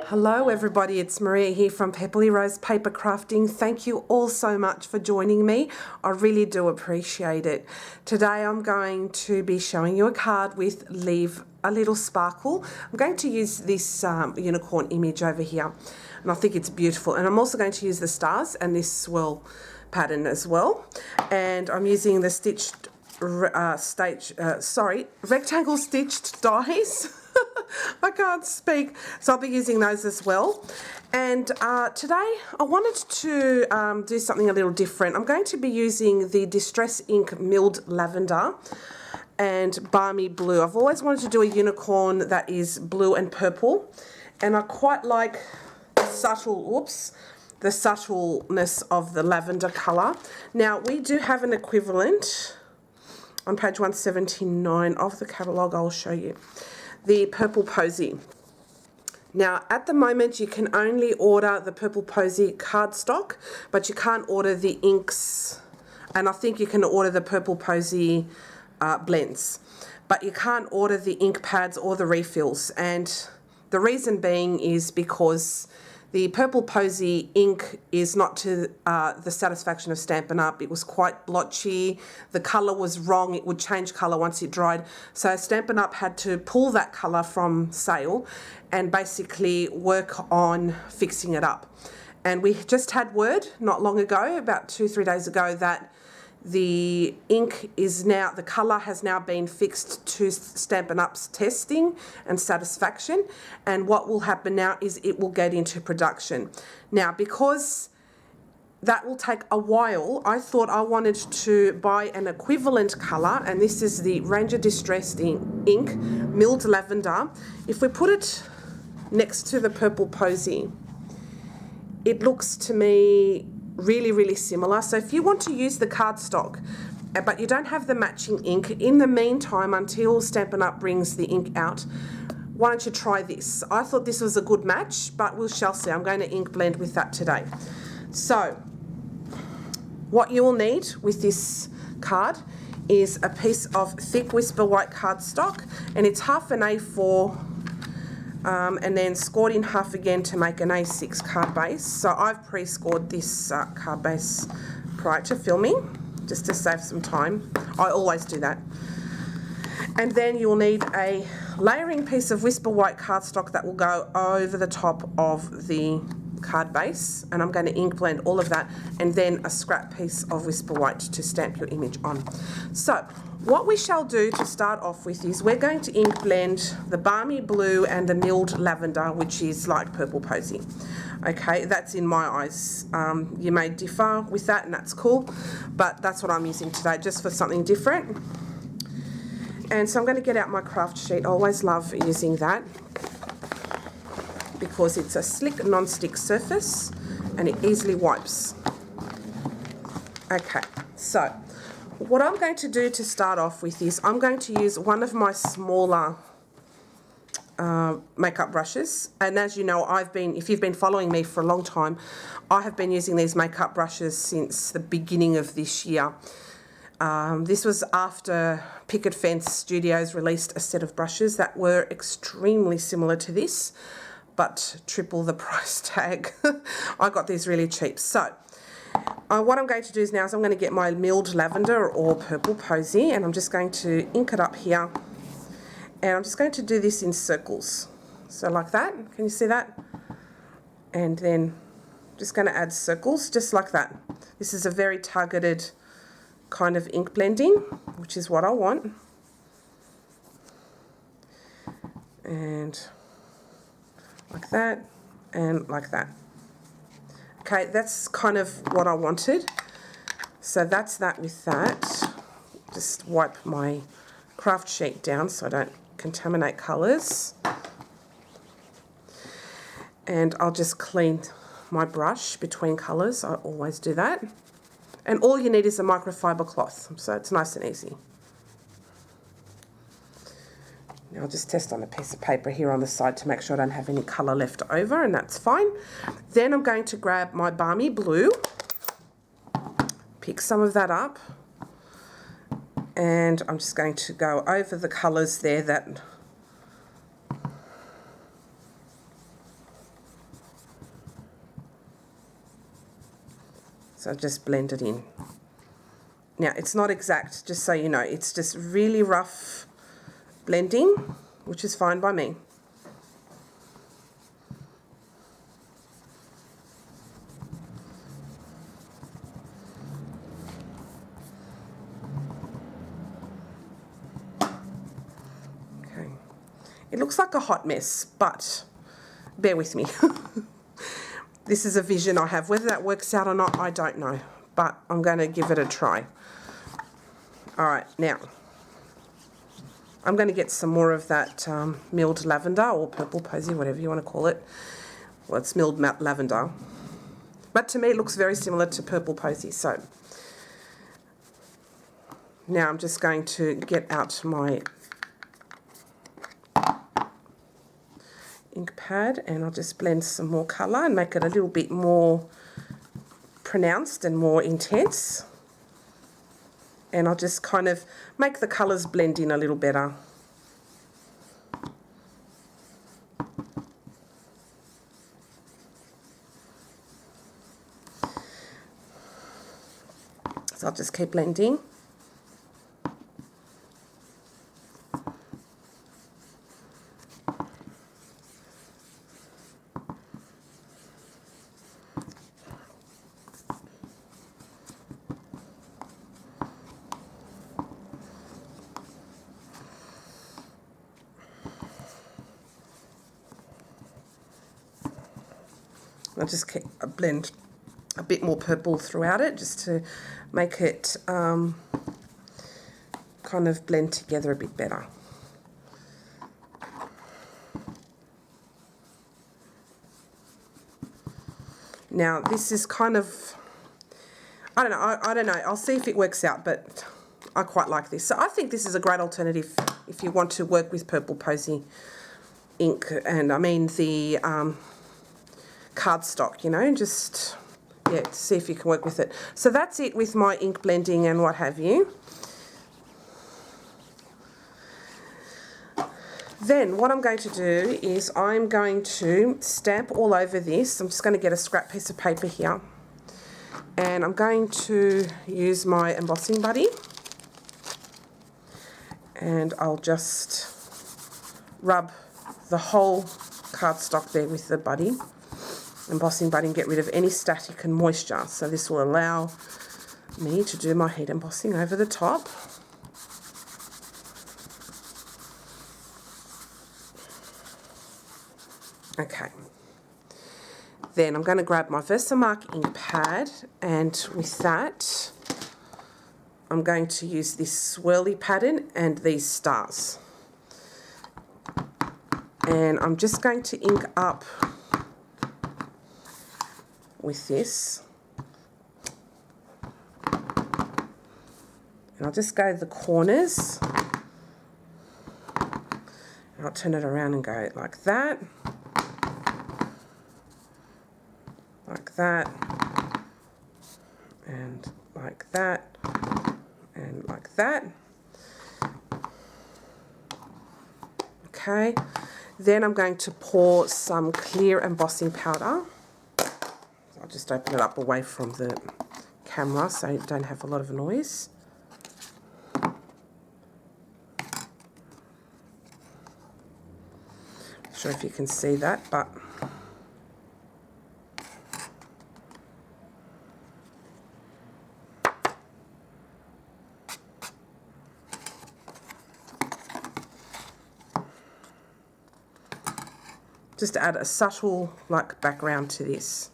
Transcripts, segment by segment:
Hello everybody, it's Maria here from Pepperly Rose Paper Crafting. Thank you all so much for joining me. I really do appreciate it. Today I'm going to be showing you a card with Leave a Little Sparkle. I'm going to use this unicorn image over here, and I think it's beautiful. And I'm also going to use the stars and this swirl pattern as well. And I'm using the stitched rectangle stitched dies. I can't speak, so I'll be using those as well. And today I wanted to do something a little different. I'm going to be using the Distress Ink Milled Lavender and Balmy Blue. I've always wanted to do a unicorn that is blue and purple, and I quite like the subtleness of the lavender colour. Now we do have an equivalent on page 179 of the catalogue. I'll show you. The Purple Posy. Now at the moment you can only order the Purple Posy cardstock, but you can't order the inks, and I think you can order the Purple Posy blends, but you can't order the ink pads or the refills. And the reason being is because the Purple Posy ink is not to the satisfaction of Stampin' Up. It was quite blotchy. The colour was wrong. It would change colour once it dried. So Stampin' Up had to pull that colour from sale and basically work on fixing it up. And we just had word not long ago, about 2-3 days ago, that the ink is now, the colour has now been fixed to Stampin' Up's testing and satisfaction, and what will happen now is it will get into production. Now because that will take a while, I thought I wanted to buy an equivalent colour, and this is the Ranger Distressed Ink Milled Lavender. If we put it next to the Purple Posy, it looks to me really similar. So if you want to use the cardstock but you don't have the matching ink, in the meantime, until Stampin' Up brings the ink out, why don't you try this? I thought this was a good match, but we shall see. I'm going to ink blend with that today. So what you will need with this card is a piece of thick Whisper White cardstock, and it's half an A4 and then scored in half again to make an A6 card base. So I've pre-scored this card base prior to filming, just to save some time. I always do that. And then you'll need a layering piece of Whisper White cardstock that will go over the top of the card base, and I'm going to ink blend all of that, and then a scrap piece of Whisper White to stamp your image on. So what we shall do to start off with is we're going to ink blend the Balmy Blue and the Milled Lavender, which is like Purple Posy. Okay, that's in my eyes. You may differ with that, and that's cool, but that's what I'm using today, just for something different. And so I'm going to get out my craft sheet. I always love using that because it's a slick non-stick surface and it easily wipes. Okay, so what I'm going to do to start off with is I'm going to use one of my smaller makeup brushes, and as you know, if you've been following me for a long time, I have been using these makeup brushes since the beginning of this year. This was after Picket Fence Studios released a set of brushes that were extremely similar to this, but triple the price tag. I got these really cheap. So what I'm going to do now is I'm going to get my Milled Lavender or Purple Posy, and I'm just going to ink it up here, and I'm just going to do this in circles. So like that, can you see that? And then just going to add circles just like that. This is a very targeted kind of ink blending, which is what I want. And like that, and like that. Okay, that's kind of what I wanted. So that's that with that. Just wipe my craft sheet down so I don't contaminate colours. And I'll just clean my brush between colours. I always do that. And all you need is a microfiber cloth, so it's nice and easy. Now I'll just test on a piece of paper here on the side to make sure I don't have any colour left over, and that's fine. Then I'm going to grab my Balmy Blue, pick some of that up, And I'm just going to go over the colours there that so just blend it in. Now it's not exact, just so you know, it's just really rough blending, which is fine by me. Okay, it looks like a hot mess, but bear with me. This is a vision I have. Whether that works out or not, I don't know, but I'm going to give it a try. All right, now I'm going to get some more of that milled lavender or purple posy, whatever you want to call it. Well, it's milled matte lavender, but to me it looks very similar to purple posy. So now I'm just going to get out my ink pad and I'll just blend some more colour and make it a little bit more pronounced and more intense. And I'll just kind of make the colours blend in a little better. So I'll just keep blending. I'll just blend a bit more purple throughout it just to make it kind of blend together a bit better. Now this is kind of, I don't know, I'll see if it works out, but I quite like this. So I think this is a great alternative if you want to work with purple posy ink, and I mean the cardstock, you know, just, yeah, to see if you can work with it. So that's it with my ink blending and what have you. Then what I'm going to do is I'm going to stamp all over this. I'm just going to get a scrap piece of paper here and I'm going to use my embossing buddy and I'll just rub the whole cardstock there with the buddy. Embossing buddy and get rid of any static and moisture. So this will allow me to do my heat embossing over the top. Okay. Then I'm going to grab my Versamark ink pad and with that I'm going to use this swirly pattern and these stars. And I'm just going to ink up with this, and I'll just go the corners and I'll turn it around and go like that, like that, and like that, and like that. Okay, then I'm going to pour some clear embossing powder. I'll just open it up away from the camera so you don't have a lot of noise. Not sure if you can see that, but just to add a subtle like background to this.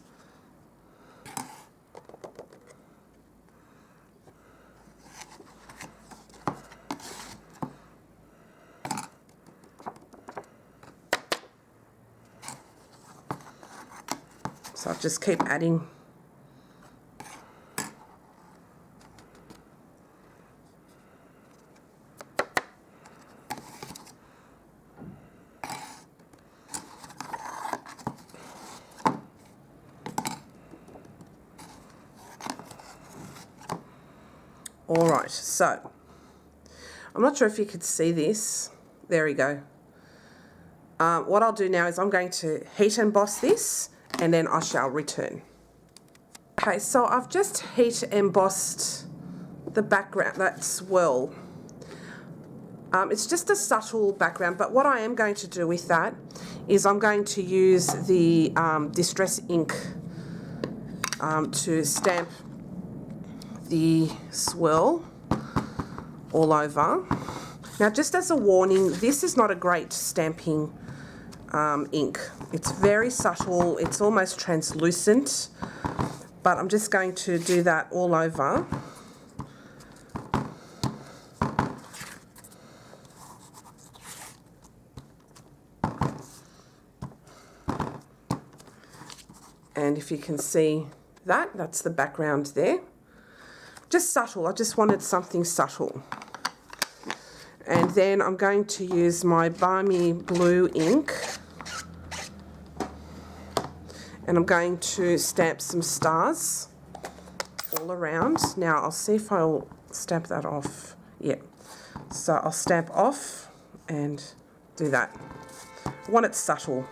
So I'll just keep adding. All right, so I'm not sure if you could see this. There we go. What I'll do now is I'm going to heat emboss this and then I shall return. Okay, so I've just heat embossed the background, that swirl. It's just a subtle background, but what I am going to do with that is I'm going to use the Distress ink to stamp the swirl all over. Now, just as a warning, this is not a great stamping ink. It's very subtle, it's almost translucent, but I'm just going to do that all over. And if you can see that, that's the background there. Just subtle, I just wanted something subtle. And then I'm going to use my Balmy Blue ink. And I'm going to stamp some stars all around. Now I'll see if I'll stamp that off. Yeah, so I'll stamp off and do that. I want it subtle.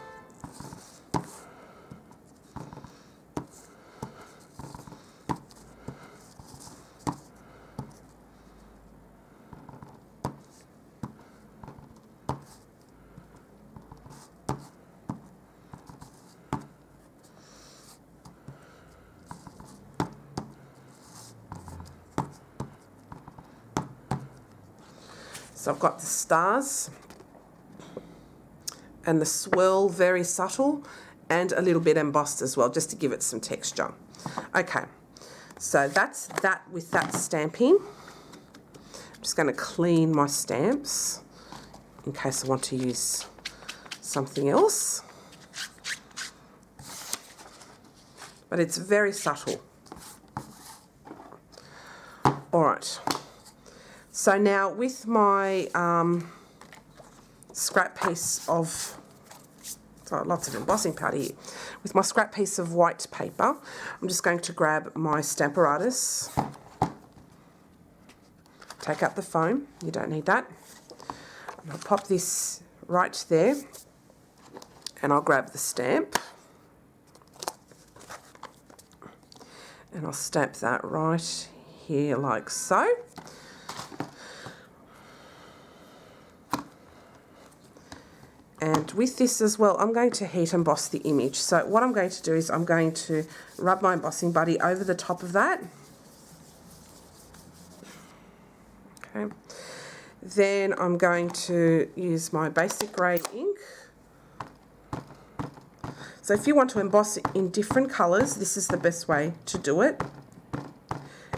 So I've got the stars and the swirl very subtle and a little bit embossed as well, just to give it some texture. Okay, so that's that with that stamping. I'm just going to clean my stamps in case I want to use something else. But it's very subtle. All right. So now with my scrap piece of, lots of embossing powder here, with my scrap piece of white paper, I'm just going to grab my Stamparatus, take out the foam, you don't need that, and I'll pop this right there, and I'll grab the stamp, and I'll stamp that right here like so. And with this as well, I'm going to heat emboss the image. So what I'm going to do is I'm going to rub my embossing buddy over the top of that. Okay. Then I'm going to use my basic grey ink. So if you want to emboss it in different colours, this is the best way to do it.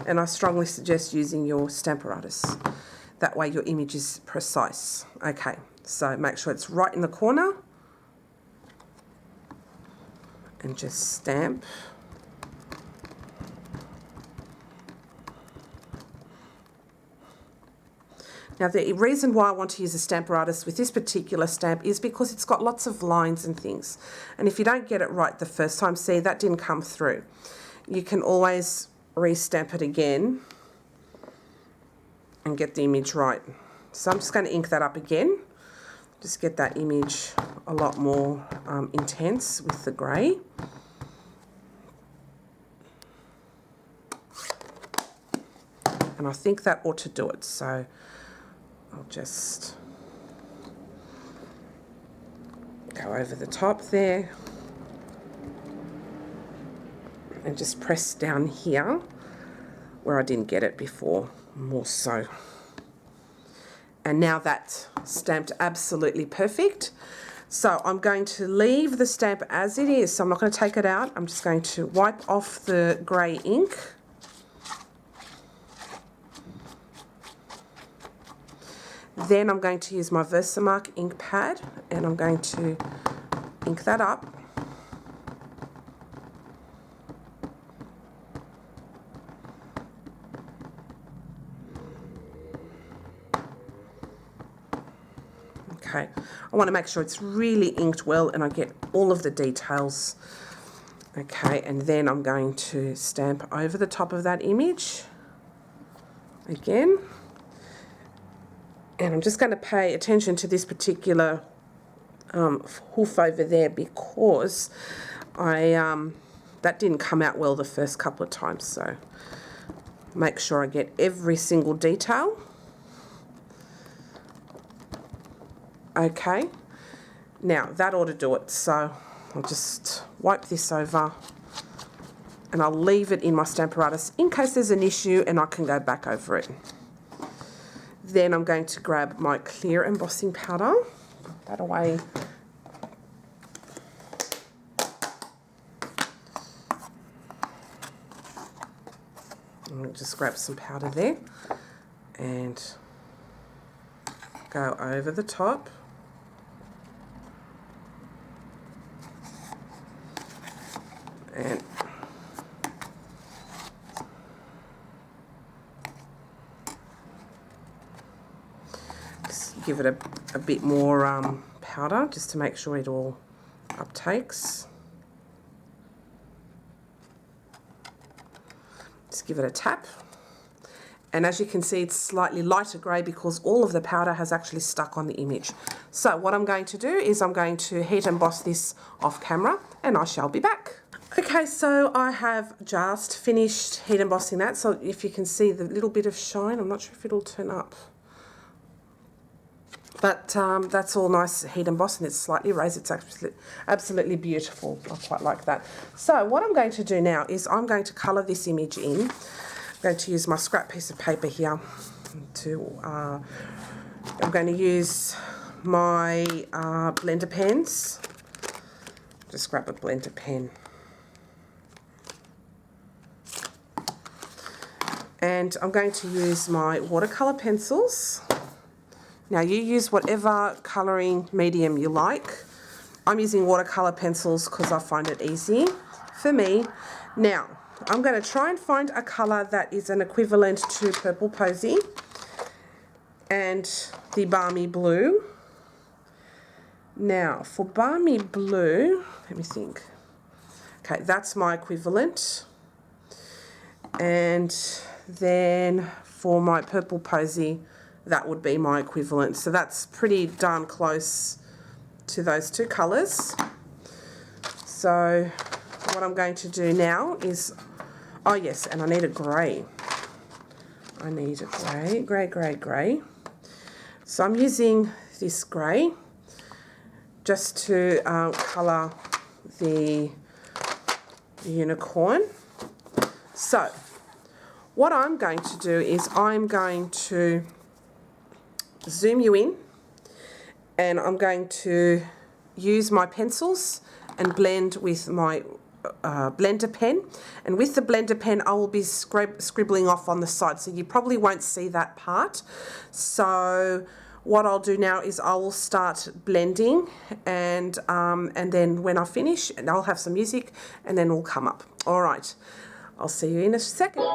And I strongly suggest using your Stamparatus. That way your image is precise. Okay. So make sure it's right in the corner and just stamp. Now the reason why I want to use a Stamparatus with this particular stamp is because it's got lots of lines and things. And if you don't get it right the first time, see, that didn't come through. You can always re-stamp it again and get the image right. So I'm just going to ink that up again. Just get that image a lot more intense with the grey. And I think that ought to do it. So I'll just go over the top there and just press down here where I didn't get it before, more so. And now that's stamped absolutely perfect. So I'm going to leave the stamp as it is. So I'm not going to take it out. I'm just going to wipe off the grey ink. Then I'm going to use my Versamark ink pad and I'm going to ink that up. Okay, I want to make sure it's really inked well and I get all of the details. Okay, and then I'm going to stamp over the top of that image again. And I'm just going to pay attention to this particular hoof over there because that didn't come out well the first couple of times, so make sure I get every single detail. Okay, now that ought to do it, so I'll just wipe this over and I'll leave it in my Stamparatus in case there's an issue and I can go back over it. Then I'm going to grab my clear embossing powder, put that away. I'll just grab some powder there and go over the top. And just give it a bit more powder just to make sure it all uptakes. Just give it a tap. And as you can see, it's slightly lighter grey because all of the powder has actually stuck on the image. So what I'm going to do is I'm going to heat emboss this off camera and I shall be back. Okay, so I have just finished heat embossing that. So if you can see the little bit of shine, I'm not sure if it'll turn up. But that's all nice heat embossed and it's slightly raised. It's absolutely beautiful. I quite like that. So what I'm going to do now is I'm going to colour this image in. I'm going to use my scrap piece of paper here to, I'm going to use my blender pens. Just grab a blender pen. And I'm going to use my watercolour pencils. Now you use whatever colouring medium you like. I'm using watercolour pencils because I find it easy for me. Now, I'm going to try and find a colour that is an equivalent to Purple Posy and the Balmy Blue. Now, for Balmy Blue, let me think. Okay, that's my equivalent. And then for my Purple Posy, that would be my equivalent. So that's pretty darn close to those two colours. So what I'm going to do now is, oh yes, and I need a grey. I need a grey. So I'm using this grey just to colour the unicorn. So what I'm going to do is I'm going to zoom you in and I'm going to use my pencils and blend with my blender pen, and with the blender pen I will be scribbling off on the side, so you probably won't see that part. So what I'll do now is I will start blending and then when I finish and I'll have some music and then we'll come up. All right, I'll see you in a second.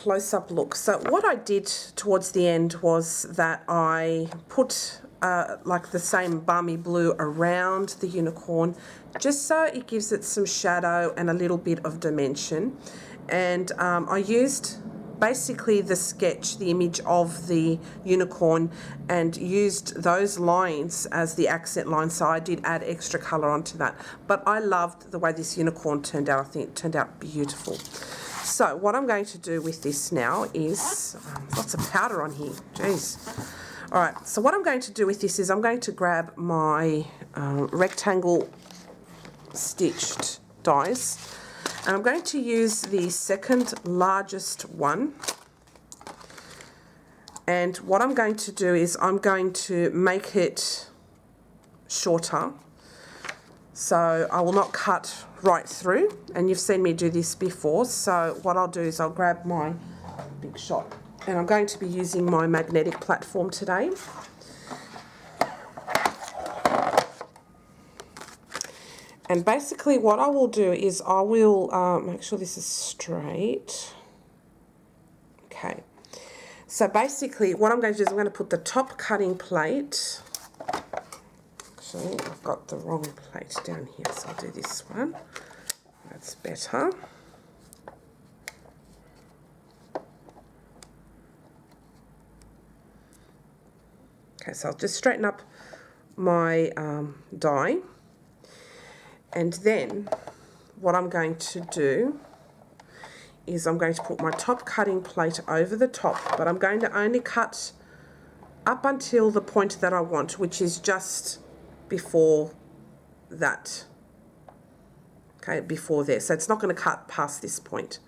close-up look. So what I did towards the end was that I put like the same balmy blue around the unicorn, just so it gives it some shadow and a little bit of dimension. And I used basically the sketch, the image of the unicorn, and used those lines as the accent lines, so I did add extra colour onto that. But I loved the way this unicorn turned out. I think it turned out beautiful. So what I'm going to do with this now is, lots of powder on here, jeez. All right, so what I'm going to do with this is I'm going to grab my rectangle stitched dies, and I'm going to use the second largest one. And what I'm going to do is I'm going to make it shorter, so I will not cut right through, and you've seen me do this before. So what I'll do is I'll grab my Big Shot, and I'm going to be using my magnetic platform today. And basically what I will do is I will make sure this is straight. Okay. So basically what I'm going to do is I'm going to put the top cutting plate. Actually, I've got the wrong plate down here, so I'll do this one. That's better. Okay, so I'll just straighten up my die, and then what I'm going to do is I'm going to put my top cutting plate over the top, but I'm going to only cut up until the point that I want, which is just before that. Okay, before there. So it's not going to cut past this point.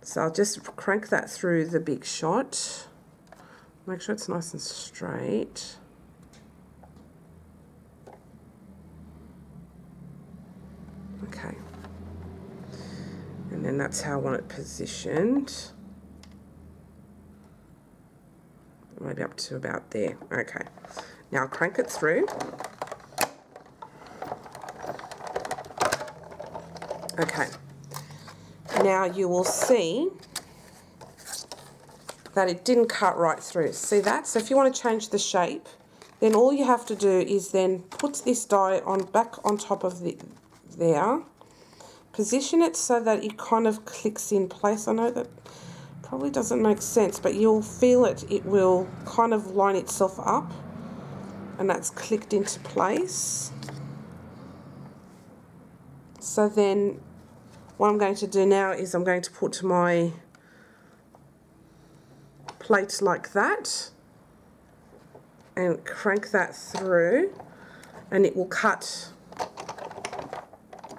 So I'll just crank that through the Big Shot. Make sure it's nice and straight. Okay. And then that's how I want it positioned. Maybe up to about there. Okay. Now I'll crank it through. Okay. Now you will see that it didn't cut right through. See that? So if you want to change the shape, then all you have to do is then put this die on back on top of there. Position it so that it kind of clicks in place. I know that probably doesn't make sense, but you'll feel it. It will kind of line itself up, and that's clicked into place. So then what I'm going to do now is I'm going to put my plate like that and crank that through, and it will cut.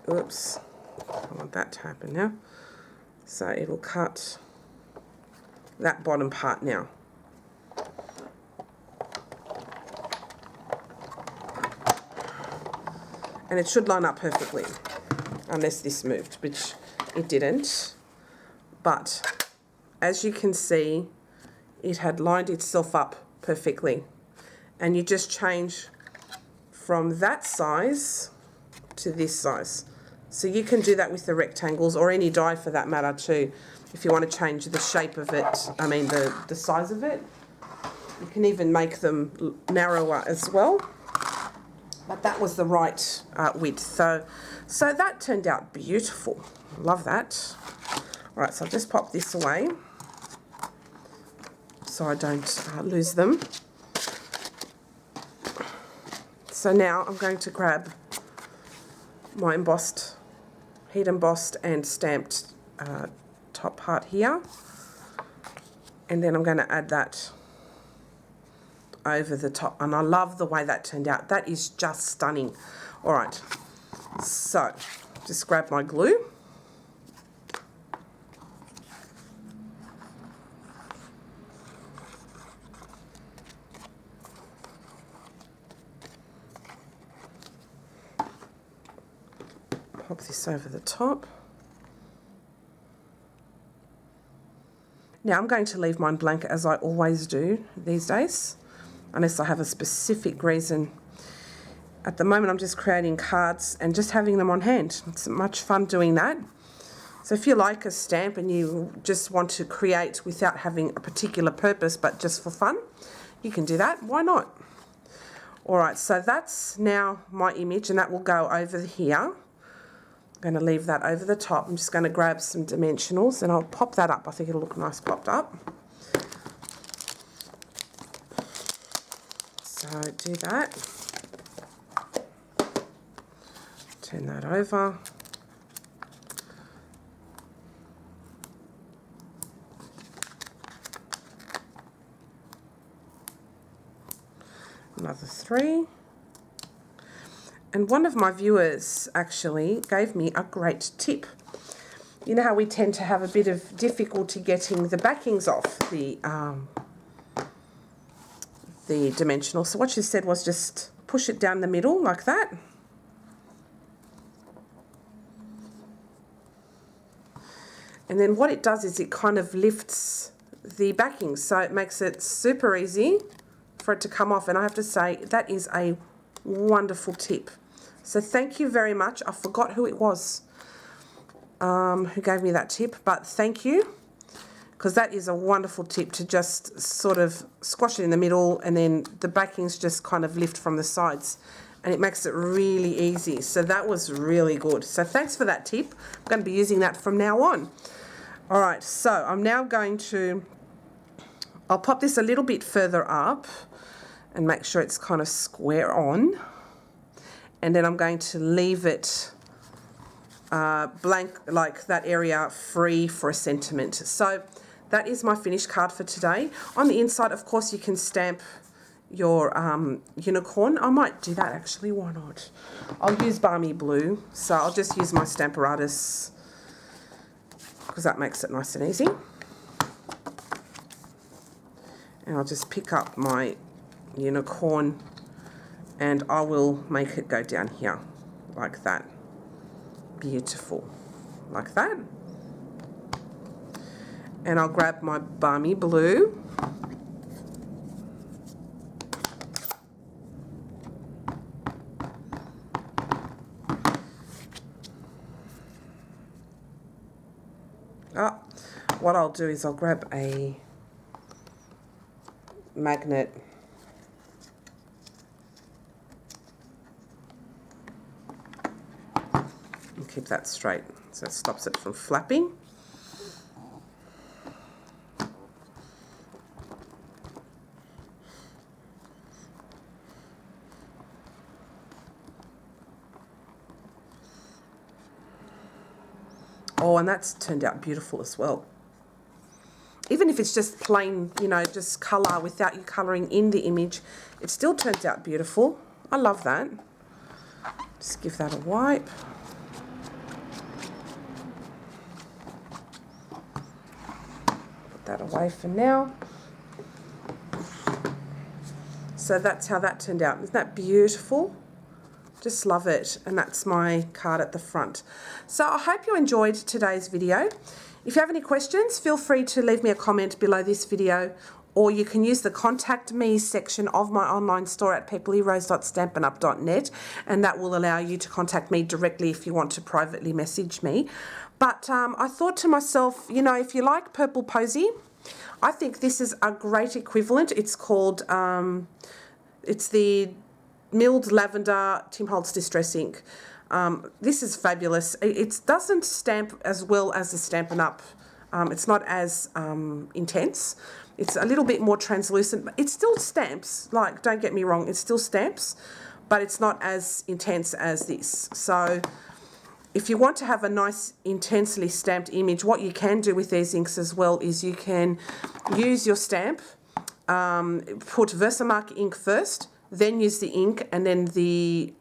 Oops, I want that to happen now. So it will cut that bottom part now. And it should line up perfectly, unless this moved, which it didn't. But as you can see, it had lined itself up perfectly. And you just change from that size to this size. So you can do that with the rectangles, or any die for that matter too. If you want to change the shape of it, I mean the size of it. You can even make them narrower as well. But that was the right width. So that turned out beautiful. Love that. All right, so I'll just pop this away so I don't lose them. So now I'm going to grab my embossed, heat embossed and stamped top part here, and then I'm going to add that over the top, and I love the way that turned out. That is just stunning. All right, so just grab my glue. Pop this over the top. Now I'm going to leave mine blank, as I always do these days, unless I have a specific reason. At the moment I'm just creating cards and just having them on hand. It's much fun doing that. So if you like a stamp and you just want to create without having a particular purpose but just for fun, you can do that. Why not? Alright, so that's now my image, and that will go over here. I'm going to leave that over the top. I'm just going to grab some dimensionals and I'll pop that up. I think it'll look nice popped up. So do that. Turn that over. Another 3. And one of my viewers actually gave me a great tip. You know how we tend to have a bit of difficulty getting the backings off the dimensional. So what she said was just push it down the middle like that. And then what it does is it kind of lifts the backings, so it makes it super easy for it to come off. And I have to say, that is a wonderful tip. So thank you very much. I forgot who it was who gave me that tip, but thank you, because that is a wonderful tip, to just sort of squash it in the middle and then the backings just kind of lift from the sides, and it makes it really easy. So that was really good. So thanks for that tip. I'm going to be using that from now on. All right, so I'm now going to, I'll pop this a little bit further up and make sure it's kind of square on. And then I'm going to leave it blank, like that area free for a sentiment. So that is my finished card for today. On the inside, of course, you can stamp your unicorn. I might do that actually, why not? I'll use Balmy Blue, so I'll just use my Stamparatus because that makes it nice and easy. And I'll just pick up my unicorn and I will make it go down here like that. Beautiful, like that. And I'll grab my Balmy Blue. What I'll do is I'll grab a magnet and keep that straight so it stops it from flapping. Oh, and that's turned out beautiful as well. Even if it's just plain, you know, just colour without you colouring in the image, it still turns out beautiful. I love that. Just give that a wipe. Put that away for now. So that's how that turned out. Isn't that beautiful? Just love it. And that's my card at the front. So I hope you enjoyed today's video. If you have any questions, feel free to leave me a comment below this video, or you can use the contact me section of my online store at pepperlyrose.stampinup.net, and that will allow you to contact me directly if you want to privately message me. But I thought to myself, you know, if you like Purple Posy, I think this is a great equivalent. It's called, it's the Milled Lavender Tim Holtz Distress Ink. This is fabulous. It doesn't stamp as well as the Stampin' Up. It's not as intense. It's a little bit more translucent, but it still stamps. Like, don't get me wrong, it still stamps, but it's not as intense as this. So if you want to have a nice intensely stamped image, what you can do with these inks as well is you can use your stamp, put Versamark ink first, then use the ink, and then the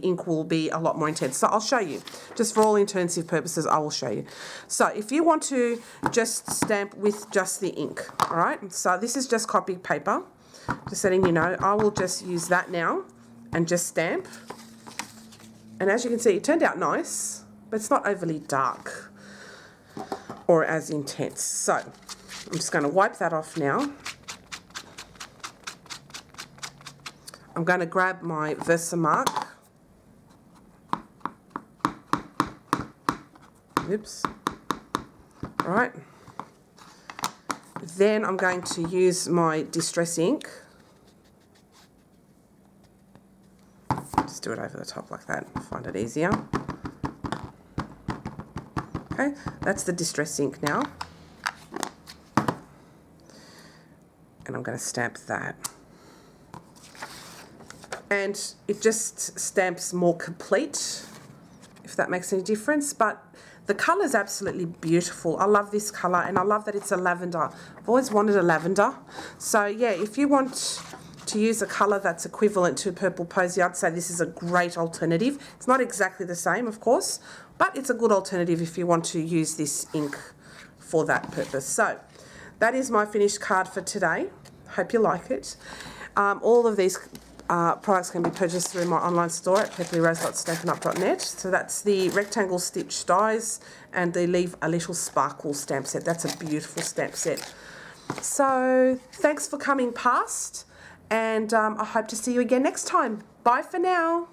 ink will be a lot more intense. So I'll show you. Just for all intensive purposes, I will show you. So if you want to just stamp with just the ink, all right? So this is just copy paper. Just letting you know, I will just use that now and just stamp. And as you can see, it turned out nice, but it's not overly dark or as intense. So I'm just going to wipe that off now. I'm going to grab my Versamark. Oops. Right. Then I'm going to use my Distress ink. Just do it over the top like that. Find it easier. Okay, that's the Distress ink now. And I'm going to stamp that. And it just stamps more complete, if that makes any difference. But the colour is absolutely beautiful. I love this colour, and I love that it's a lavender. I've always wanted a lavender. So yeah, if you want to use a colour that's equivalent to Purple Posy, I'd say this is a great alternative. It's not exactly the same, of course, but it's a good alternative if you want to use this ink for that purpose. So that is my finished card for today. Hope you like it. All of these products can be purchased through my online store at pepperrose.stampinup.net. So that's the rectangle stitch dies and the Leave a Little Sparkle stamp set. That's a beautiful stamp set. So thanks for coming past, and I hope to see you again next time. Bye for now.